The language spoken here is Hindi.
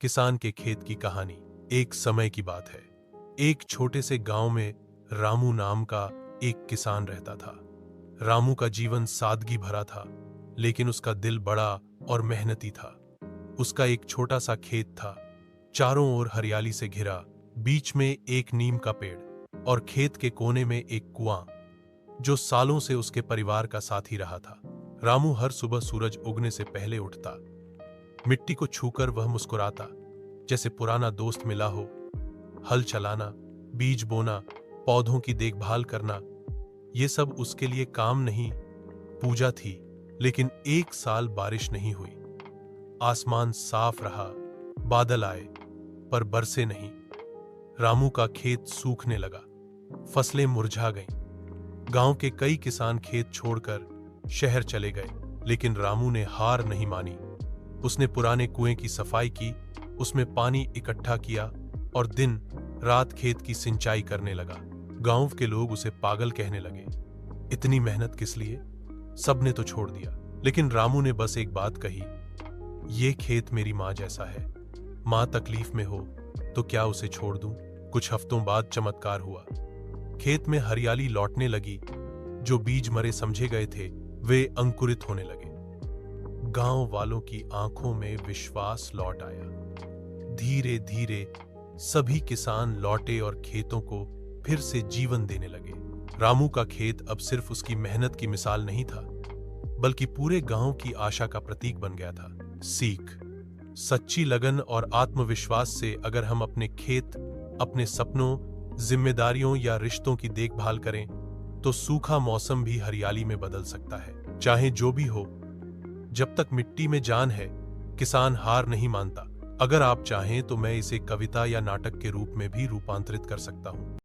किसान के खेत की कहानी। एक समय की बात है। एक छोटे से गांव में रामू नाम का एक किसान रहता था। रामू का जीवन सादगी भरा था, लेकिन उसका दिल बड़ा और मेहनती था। उसका एक छोटा सा खेत था, चारों ओर हरियाली से घिरा, बीच में एक नीम का पेड़ और खेत के कोने में एक कुआं जो सालों से उसके परिवार का साथी रहा था। रामू हर सुबह सूरज उगने से पहले उठता। मिट्टी को छूकर वह मुस्कुराता, जैसे पुराना दोस्त मिला हो। हल चलाना, बीज बोना, पौधों की देखभाल करना, ये सब उसके लिए काम नहीं, पूजा थी। लेकिन एक साल बारिश नहीं हुई। आसमान साफ रहा, बादल आए, पर बरसे नहीं। रामू का खेत सूखने लगा, फसलें मुरझा गईं। गांव के कई किसान खेत छोड़कर शहर चले गए, लेकिन रामू ने हार नहीं मानी। उसने पुराने कुएं की सफाई की, उसमें पानी इकट्ठा किया और दिन रात खेत की सिंचाई करने लगा। गांव के लोग उसे पागल कहने लगे। इतनी मेहनत किस लिए? सबने तो छोड़ दिया, लेकिन रामू ने बस एक बात कही, ये खेत मेरी माँ जैसा है। माँ तकलीफ में हो तो क्या उसे छोड़ दूं? कुछ हफ्तों बाद चमत्कार हुआ। खेत में हरियाली लौटने लगी। जो बीज मरे समझे गए थे, वे अंकुरित होने लगे। गांव वालों की आंखों में विश्वास लौट आया। धीरे धीरे सभी किसान लौटे और खेतों को फिर से जीवन देने लगे। रामू का खेत अब सिर्फ उसकी मेहनत की मिसाल नहीं था, बल्कि पूरे गांव की आशा का प्रतीक बन गया था। सीख: सच्ची लगन और आत्मविश्वास से अगर हम अपने खेत, अपने सपनों, जिम्मेदारियों या रिश्तों की देखभाल करें, तो सूखा मौसम भी हरियाली में बदल सकता है। चाहे जो भी हो, जब तक मिट्टी में जान है, किसान हार नहीं मानता। अगर आप चाहें तो मैं इसे कविता या नाटक के रूप में भी रूपांतरित कर सकता हूं।